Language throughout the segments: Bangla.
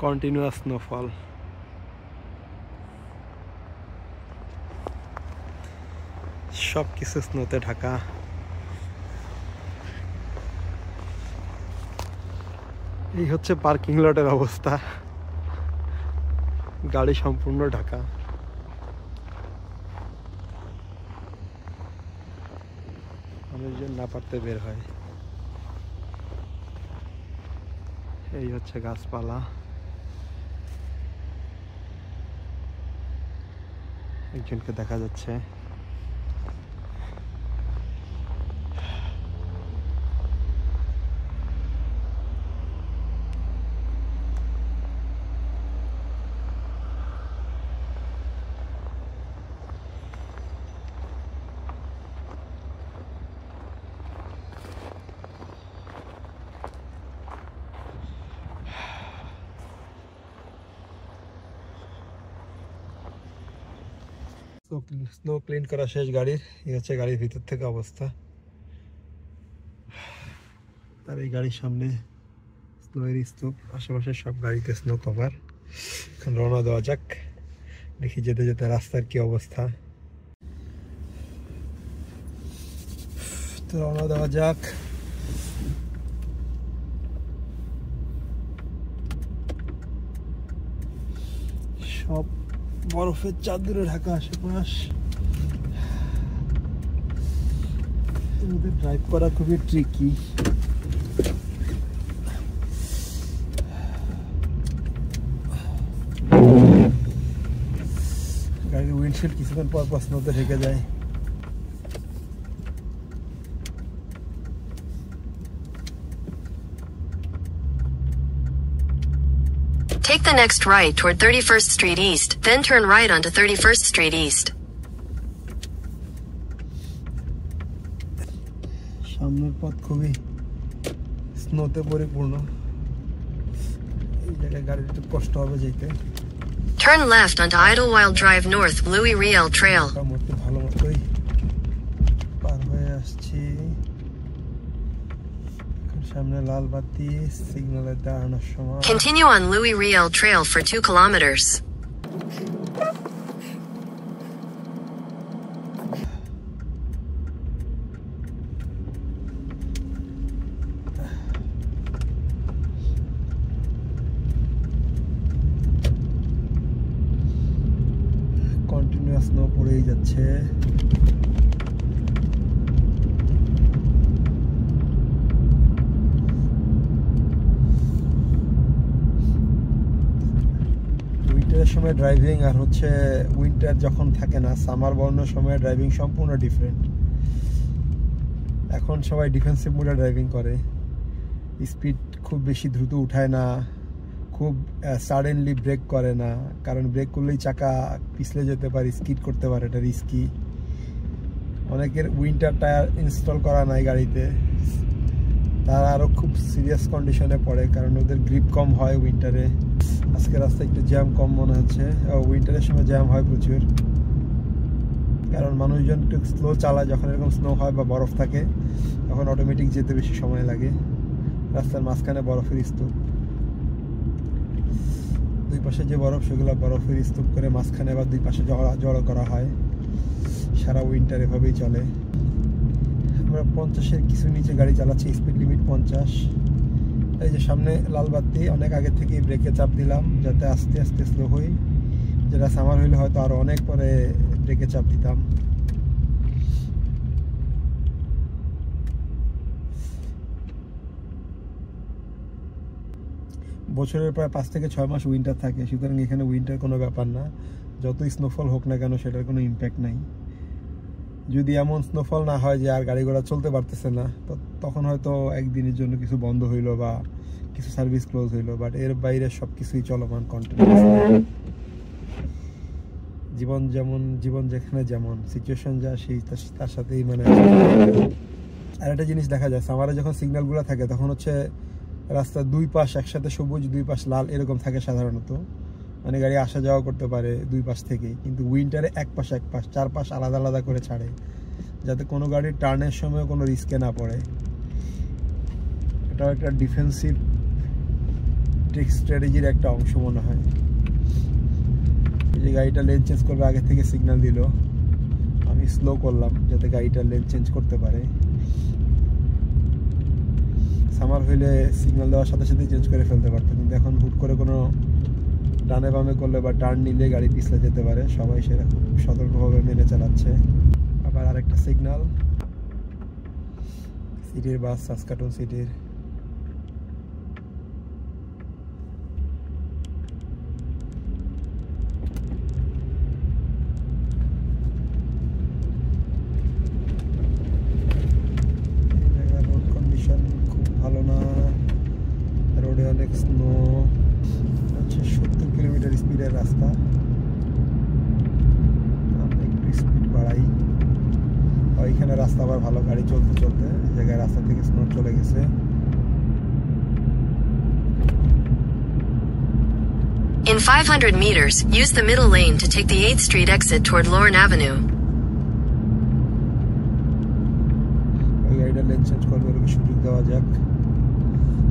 Continuous snowfall. সব কিছু স্নোতে ঢাকা। এই হচ্ছে পার্কিং লটের অবস্থা, গাড়ি সম্পূর্ণ ঢাকা। মানুষজন না পারতে বের হয়। এই হচ্ছে গাছপালা, একজনকে দেখা যাচ্ছে। স্নো ক্লিন করা শেষ গাড়ির। এই হচ্ছে গাড়ির ভিতর থেকে অবস্থা। তার এই গাড়ির সামনে স্নোয়ের স্তূপ, আশেপাশে সব গাড়িতে স্নো কভার। এখন রওনা দেওয়া যাক, দেখি যেতে যেতে রাস্তার কি অবস্থা। তো রওনা দেওয়া যাক। সব বরফের চাদরে ঢাকা আশেপাশ। ড্রাইভ করা খুবই ট্রিকি। গাড়ির উইন্ডশিল্ড কিছুক্ষণ পর পর স্নোতে ঢেকে যায়। Take the next right toward 31st Street East, then turn right onto 31st Street East. সামনের পথ খুবই স্নোতে পরিপূর্ণ। এই জায়গায় গাড়ির একটু কষ্ট হবে যেতে। Turn left onto Idlewild Drive North, Louis Riel Trail. ভালো মতোই পার হয়ে আসছি। সামনে লাল বাতি, সিগন্যালে দাঁড়ানোর সময়। Continue on Louis Riel Trail for 2 kilometers. Continuous snow পড়েই যাচ্ছে। উইন্টারের সময় ড্রাইভিং আর হচ্ছে উইন্টার যখন থাকে না, সামার বর্ণের সময় ড্রাইভিং সম্পূর্ণ ডিফারেন্ট। এখন সবাই ডিফেন্সিভ মোডে ড্রাইভিং করে, স্পিড খুব বেশি দ্রুত উঠায় না, খুব সাডেনলি ব্রেক করে না, কারণ ব্রেক করলেই চাকা পিছলে যেতে পারে, স্কিড করতে পারে, এটা রিস্কি। অনেকের উইন্টার টায়ার ইনস্টল করা নাই গাড়িতে, তারা আরও খুব সিরিয়াস কন্ডিশনে পড়ে, কারণ ওদের গ্রিপ কম হয় উইন্টারে। আজকে রাস্তায় একটু জ্যাম কম মনে হচ্ছে। উইন্টারের সময় জ্যাম হয় প্রচুর, কারণ মানুষজন একটু স্লো চালায়। যখন এরকম স্নো হয় বা বরফ থাকে তখন অটোমেটিক যেতে বেশি সময় লাগে। রাস্তার মাঝখানে বরফের স্তূপ, দুই পাশে যে বরফ সেগুলো বরফের স্তূপ করে মাঝখানে বা দুই পাশে জড়ো করা হয়। সারা উইন্টার এভাবেই চলে। আমরা 50-এর কিছু নিচে গাড়ি চালাচ্ছি, স্পিড লিমিট 50। এই যে সামনে লাল বাতি, অনেক আগে থেকেই ব্রেকে চাপ দিলাম যাতে আস্তে আস্তে স্লো হই। যেটা সামার হইলে হয়তো আরো অনেক পরে ব্রেকে চাপ দিতাম। বছরের প্রায় 5 থেকে 6 মাস উইন্টার থাকে, সুতরাং এখানে উইন্টার কোনো ব্যাপার না। যতই স্নোফল হোক না কেন সেটার কোনো ইম্প্যাক্ট নাই। যদি এমন স্নোফল না হয় যে আর গাড়ি ঘোড়া চলতে পারতেছে না, তো তখন হয়তো একদিনের জন্য কিছু বন্ধ হইলো বা কিছু সার্ভিস ক্লোজ হইলো, বাট এর বাইরে সব কিছুই চলমান কন্টিনিউয়াস। জীবন যেখানে যেমন সিচুয়েশন যা সেই তার সাথেই মানে। আর একটা জিনিস দেখা যায়, সামারে যখন সিগন্যালগুলো থাকে তখন হচ্ছে রাস্তার দুই পাশ একসাথে সবুজ, দুই পাশ লাল এরকম থাকে সাধারণত, মানে গাড়ি আসা যাওয়া করতে পারে দুই পাশ থেকেই। কিন্তু উইন্টারে এক পাশ 4 পাশ আলাদা আলাদা করে ছাড়ে, যাতে কোনো গাড়ির টার্নের সময় কোনো রিস্কে না পড়ে। এটাও একটা ডিফেন্সিভ স্ট্র্যাটেজির একটা অংশ মনে হয়। এই যে গাড়িটা লেন চেঞ্জ করবে আগে থেকে সিগন্যাল দিল, আমি স্লো করলাম যাতে গাড়িটা লেন চেঞ্জ করতে পারে। সামার হইলে সিগন্যাল দেওয়ার সাথে সাথে চেঞ্জ করে ফেলতে পারতো, কিন্তু এখন হুট করে কোনো ডানে বামে করলে বা টার্ন নিলে গাড়ি পিছলে যেতে পারে। সবাই সেটা খুব সতর্কভাবে মেনে চালাচ্ছে। আবার আরেকটা সিগন্যাল, সিটির বাস, সাসকাটুন সিটির। রোড কন্ডিশন খুব ভালো না, রোডে অনেক স্নো। 70 কিলোমিটার স্পিডের রাস্তা, আমরা একটু স্পিড বাড়াই। ওইখানে রাস্তা আবার ভালো, গাড়ি চলতে চলতে এই জায়গায় রাস্তা থেকে স্নো চলে গেছে। In 500 meters, use the middle lane to take the 8th Street exit toward Lorne Avenue. ওই গাড়িটা লেন চেঞ্জ করবে, ওকে সুযোগ দেওয়া যাক।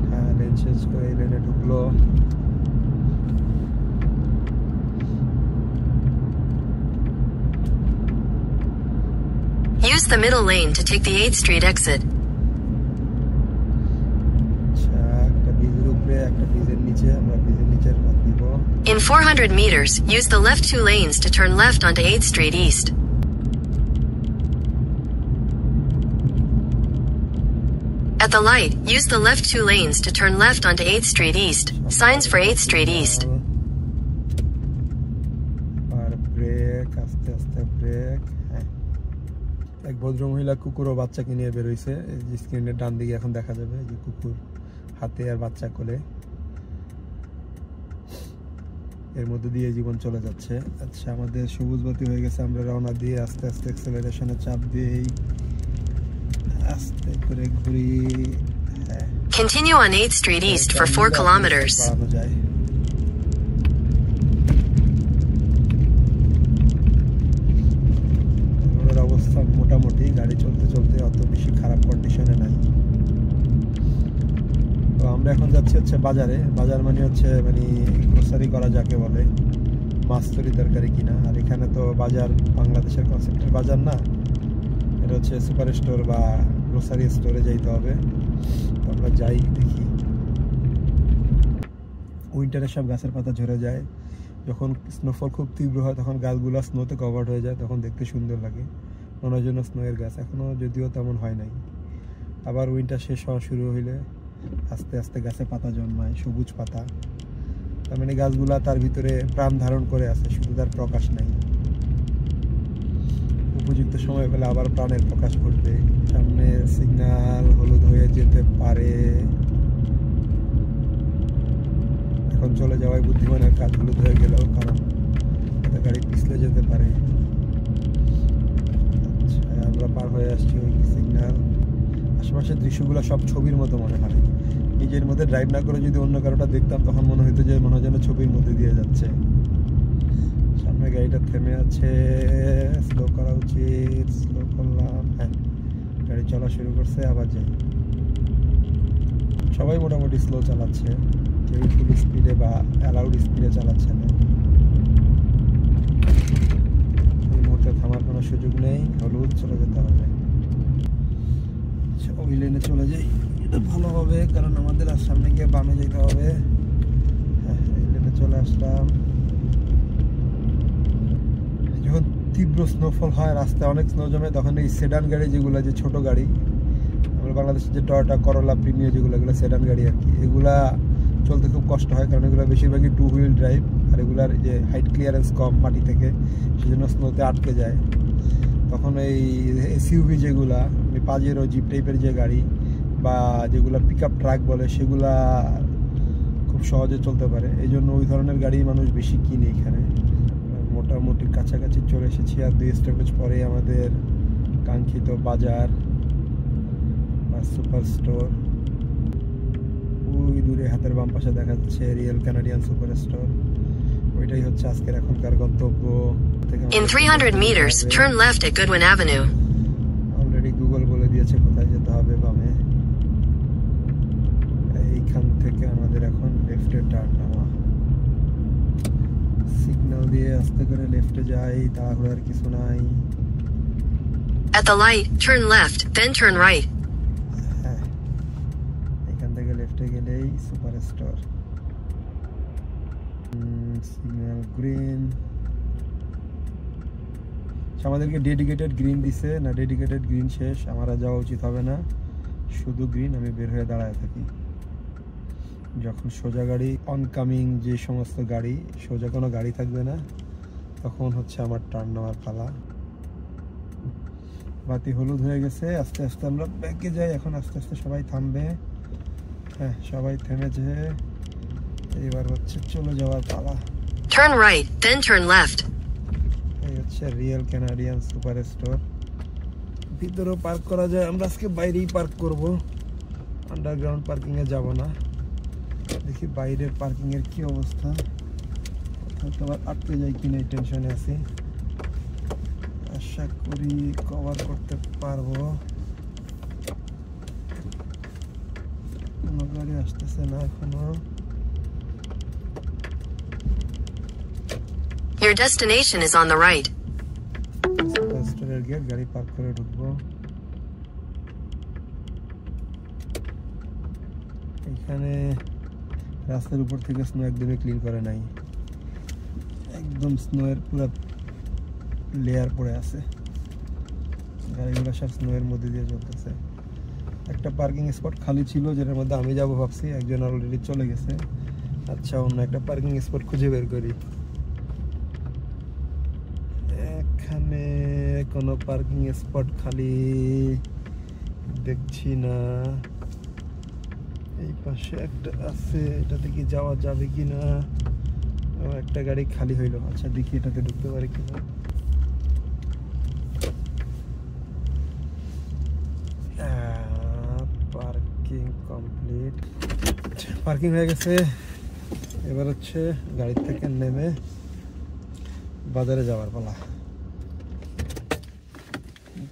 হ্যাঁ, লেন চেঞ্জ করে এই লেনে ঢুকলো। Use the middle lane to take the 8th Street exit. আচ্ছা, একটা ব্রিজের উপরে, একটা ব্রিজের নিচে, আমরা ব্রিজের নিচের পথ নিব। In 400 meters, use the left 2 lanes to turn left onto 8th Street East. At the light, use the left 2 lanes to turn left onto 8th Street East. Signs for 8th Street East. আর ব্রেক, আস্তে আস্তে ব্রেক। এক ভদ্রমহিলা কুকুর ও বাচ্চাকে নিয়ে বেরোইছে। এই যে স্ক্রিনের ডান দিকে এখন দেখা যাবে যে কুকুর হাতে আর বাচ্চা কোলে, এর মধ্যে দিয়ে জীবন চলে যাচ্ছে। আচ্ছা, আমাদের সবুজ বাতি হয়ে গেছে, আমরা রওনা দিয়ে আস্তে আস্তে অ্যাক্সেলারেশনে চাপ দিই, আস্তে করে ঘুরি। Continue on 8th Street East for 4 kilometers. বাড়ানো যায়। রোডের অবস্থা মোটামুটি, গাড়ি চলতে চলতে অত বেশি খারাপ কন্ডিশনে নাই। তো আমরা এখন যাচ্ছি হচ্ছে বাজারে। বাজার মানে হচ্ছে গ্রোসারি করা যাকে বলে, মাছ তরি তরকারি কিনা। আর এখানে তো বাজার বাংলাদেশের কনসেপ্টের বাজার না, এটা হচ্ছে সুপার স্টোর বা গ্রোসারি স্টোরে যাইতে হবে। তো আমরা যাই, দেখি। উইন্টারে সব গাছের পাতা ঝরে যায়, যখন স্নোফল খুব তীব্র হয় তখন গাছগুলো স্নোতে কভার্ড হয়ে যায়, তখন দেখতে সুন্দর লাগে। ওনার জন্য স্নোয়ের গাছ এখনও যদিও তেমন হয় নাই। আবার উইন্টার শেষ হওয়া শুরু হইলে আস্তে আস্তে গাছে পাতা জন্মায়, সবুজ পাতা। তার মানে গাছগুলা তার ভিতরে প্রাণ ধারণ করে আছে, শুধু তার প্রকাশ নাই। উপযুক্ত সময় পেলে আবার প্রাণের প্রকাশ ঘটবে। সামনে সিগন্যাল হলুদ হয়ে যেতে পারে, এখন চলে যাওয়াই বুদ্ধিমানের কাজ, হলুদ হয়ে গেলেও, কারণ এতে গাড়ি পিছলে যেতে পারে। আচ্ছা, আমরা পার হয়ে আসছি ওই সিগন্যাল। আশেপাশের দৃশ্যগুলো সব ছবির মতো মনে হয়। নিজের মধ্যে ড্রাইভ না করে যদি অন্য কারোটা দেখতাম তখন মনে হতো যে মনে হয় যেন ছবির মধ্যে দিয়ে যাচ্ছে। সামনে গাড়িটা থেমে আছে, স্লো করা উচিত, স্লো করলাম। হ্যাঁ, গাড়ি চলা শুরু করছে, আবার যাই। সবাই মোটামুটি স্লো চালাচ্ছে, কেউ ফুল স্পিডে বা অ্যালাউড স্পিডে চালাচ্ছে না। এই মুহূর্তে থামার কোনো সুযোগ নেই, হলুদ, চলে যেতে হবে। ওই লেনে চলে যাই, এটা ভালো হবে, কারণ আমাদের আর সামনে গিয়ে বামে যেতে হবে। হ্যাঁ, এই লেনে চলে আসলাম। যখন তীব্র স্নোফল হয়, রাস্তায় অনেক স্নো জমে, তখন এই সেডান গাড়ি যেগুলো, যে ছোট গাড়ি, আমরা বাংলাদেশের যে টয়োটা করোলা প্রিমিয়ার যেগুলো, এগুলো সেডান গাড়ি আর কি, এগুলা চলতে খুব কষ্ট হয়, কারণ এগুলো বেশিরভাগই 2 হুইল ড্রাইভ। আর এগুলার যে হাইট ক্লিয়ারেন্স কম মাটি থেকে, সেজন্য স্নোতে আটকে যায়। তখন এই এসইউভি যেগুলা, পাজেরো জিপ টাইপের যে গাড়ি বা যেগুলা পিক আপ ট্রাক বলে, সেগুলা খুব সহজে চলতে পারে। এই জন্য ওই ধরনের গাড়ি মানুষ বেশি কিনে এখানে। মোটামুটি কাছাকাছি চলে এসেছি, আর 2 স্টপেজ পরে আমাদের কাঙ্ক্ষিত বাজার বা সুপার স্টোর। ওই দূরে হাতের বাম পাশে দেখা যাচ্ছে রিয়েল কানাডিয়ান সুপার স্টোর, ওইটাই হচ্ছে আজকের এখনকার গন্তব্য। In 300 meters, turn left at Goodwin Avenue. Already Google বলে দিয়েছে কোথায় যেতে হবে বামে। এইখান থেকে আমাদের এখন লেফটে লেফটে টার্ন নেওয়া, সিগন্যাল দিয়ে আস্তে করে লেফটে যাই, তাড়াহুড়ার কিছু নাই। At the light, turn left, then turn right. হ্যাঁ, এখান থেকে লেফটে গেলেই সুপার স্টোর। সিগন্যাল গ্রিন, আমাদেরকে ডেডিকেটেড গ্রিন দিছে না, ডেডিকেটেড গ্রিন শেষ, আমার আর যাওয়া উচিত হবে না, শুধু গ্রিন। আমি বের হয়ে দাঁড়ায় থাকি। যখন সোজা গাড়ি অনকামিং, যে সমস্ত গাড়ি সোজা কোনো গাড়ি থাকবে না, তখন হচ্ছে আমার টার্ন নেওয়ার পালা। বাতি হলুদ হয়ে গেছে, আস্তে আস্তে আমরা ব্যাকে যাই। এখন আস্তে আস্তে সবাই থামবে। হ্যাঁ, সবাই থেমেছে, এবার হচ্ছে চলে যাওয়ার পালা। Turn right, then turn left. এই হচ্ছে রিয়েল কানাডিয়ান সুপার স্টোর। ভিতরেও পার্ক করা যায়, আমরা আজকে বাইরেই পার্ক করব, আন্ডারগ্রাউন্ড পার্কিং এ যাব না। দেখি বাইরের পার্কিং এর কি অবস্থা, কোথাও আবার আটকে যাই কিনা এই টেনশনে আছি। আশা করি কভার করতে পারবো। কোনো গাড়ি আসতেছে না এখনো। Your destination is on the right. স্টোরের গেট, গাড়ি পার্ক করে ঢুকবো। এখানে রাস্তার উপর থেকে স্নো একদমই ক্লিন করে নাই, একদম স্নোয়ের পুরো লেয়ার পড়ে আছে। গাড়িগুলো সব স্নোয়ের মধ্যে দিয়ে চলতেছে। একটা পার্কিং স্পট খালি ছিল, যেটার মধ্যে আমি যাব ভাবছি, একজন অলরেডি চলে গেছে। আচ্ছা, অন্য একটা পার্কিং স্পট খুঁজে বের করি। এখানে কোনো পার্কিং স্পট খালি দেখছি না। এই পাশে একটা আছে, এটাতে কি যাওয়া যাবে কিনা? একটা গাড়ি খালি হইলো। আচ্ছা, দেখি এটাতে ঢুকতে পারি কিনা। পার্কিং কমপ্লিট, পার্কিং হয়ে গেছে। এবার হচ্ছে গাড়ি থেকে নেমে বাজারে যাওয়ার পালা।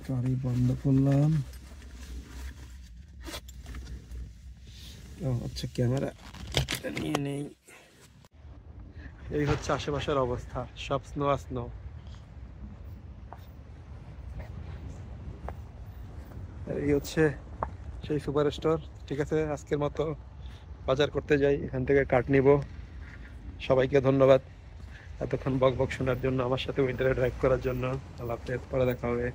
গাড়ি বন্ধ করলাম। আচ্ছা, ক্যামেরা নিয়ে নেই। এই হচ্ছে আশেপাশের অবস্থা, সব স্নো আর স্নো। এই হচ্ছে সেই সুপার স্টোর। ঠিক আছে, আজকের মতো বাজার করতে যাই, এখান থেকে কার্ড নিব। সবাইকে ধন্যবাদ এতক্ষণ বক বক শোনার জন্য, আমার সাথে উইন্টারে ড্রাইভ করার জন্য। আল্লাহ হাফেজ, পরে দেখা হবে।